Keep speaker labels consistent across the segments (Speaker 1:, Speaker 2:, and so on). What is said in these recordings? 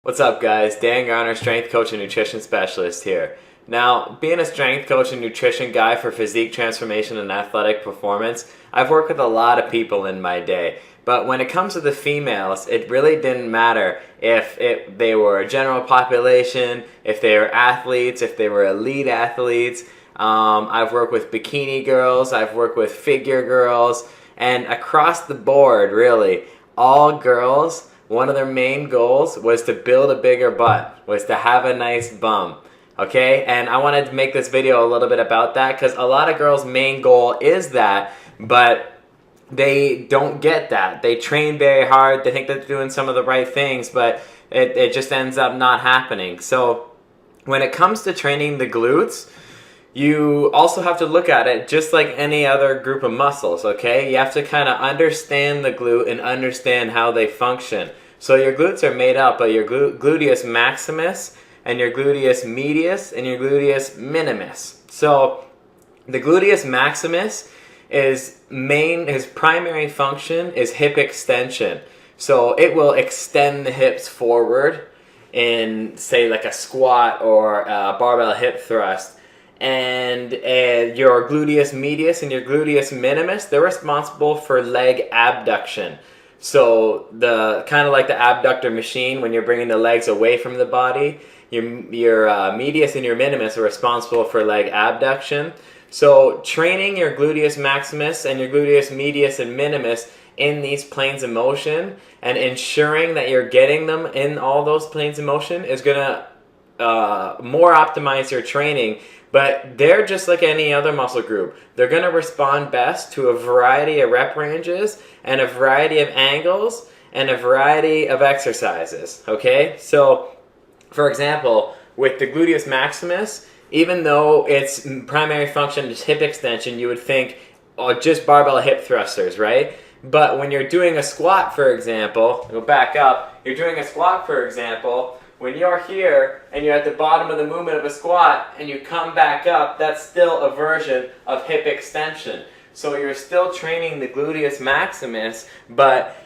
Speaker 1: What's up, guys? Dan Garner, strength coach and nutrition specialist here. Now, being a strength coach and nutrition guy for physique transformation and athletic performance, I've worked with a lot of people in my day. But when it comes to the females, it really didn't matter if they were a general population, if they were athletes, if they were elite athletes. I've worked with bikini girls, I've worked with figure girls, and across the board, really, all girls, one of their main goals was to build a bigger butt, was to have a nice bum. Okay, and I wanted to make this video a little bit about that because a lot of girls' main goal is that, but they don't get that. They train very hard, they think they're doing some of the right things, but it just ends up not happening. So when it comes to training the glutes, you also have to look at it just like any other group of muscles, okay? You have to kind of understand the glute and understand how they function. So your glutes are made up of your gluteus maximus and your gluteus medius and your gluteus minimus. So the gluteus maximus his primary function is hip extension. So it will extend the hips forward in, say, like a squat or a barbell hip thrust. And your gluteus medius and your gluteus minimus, they're responsible for leg abduction. So the kind of like the abductor machine when you're bringing the legs away from the body, your medius and your minimus are responsible for leg abduction. So training your gluteus maximus and your gluteus medius and minimus in these planes of motion and ensuring that you're getting them in all those planes of motion is going to more optimize your training. But they're just like any other muscle group. They're going to respond best to a variety of rep ranges and a variety of angles and a variety of exercises, okay? So, for example, with the gluteus maximus, even though its primary function is hip extension, you would think, oh, just barbell hip thrusters, right? But when you're doing a squat, for example, go back up, you're doing a squat, for example, when you're here and you're at the bottom of the movement of a squat and you come back up, that's still a version of hip extension. So you're still training the gluteus maximus, but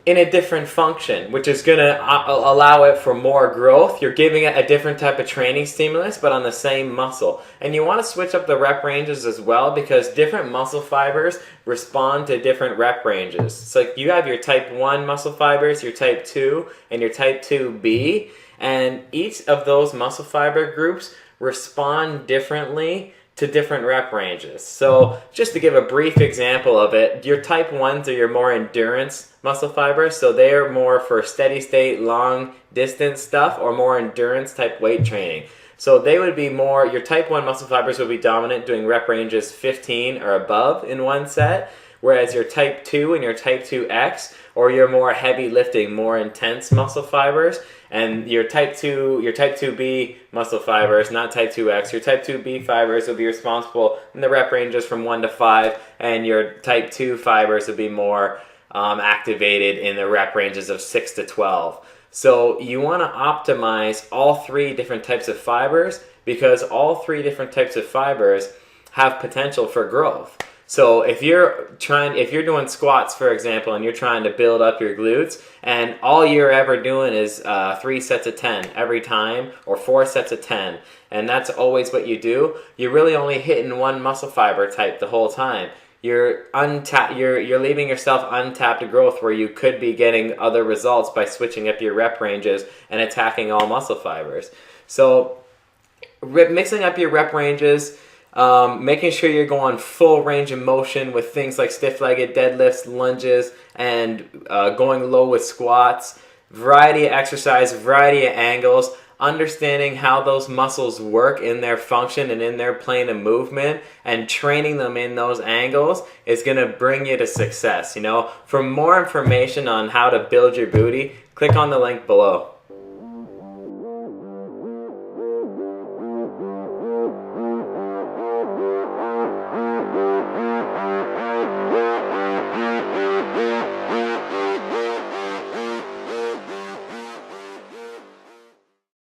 Speaker 1: in a different function, which is going to allow it for more growth. You're giving it a different type of training stimulus, but on the same muscle. And you want to switch up the rep ranges as well because different muscle fibers respond to different rep ranges. So you have your type 1 muscle fibers, your type 2, and your type 2B. And each of those muscle fiber groups respond differently to different rep ranges. So just to give a brief example of it, your type 1s are your more endurance muscle fibers. So they are more for steady state, long distance stuff or more endurance type weight training. So they would be more, your type 1 muscle fibers would be dominant doing rep ranges 15 or above in one set. Whereas your type 2 and your type 2X, or your more heavy lifting, more intense muscle fibers, and your type 2B muscle fibers, not type 2X, your type 2B fibers will be responsible in the rep ranges from 1 to 5, and your type 2 fibers will be more activated in the rep ranges of 6 to 12. So you want to optimize all three different types of fibers because all three different types of fibers have potential for growth. So if you're doing squats, for example, and you're trying to build up your glutes, and all you're ever doing is 3 sets of 10 every time, or 4 sets of 10, and that's always what you do, you're really only hitting one muscle fiber type the whole time. You're leaving yourself untapped to growth where you could be getting other results by switching up your rep ranges and attacking all muscle fibers. So mixing up your rep ranges, making sure you're going full range of motion with things like stiff-legged deadlifts, lunges, and going low with squats, variety of exercise, variety of angles, understanding how those muscles work in their function and in their plane of movement, and training them in those angles is going to bring you to success. For more information on how to build your booty, click on the link below.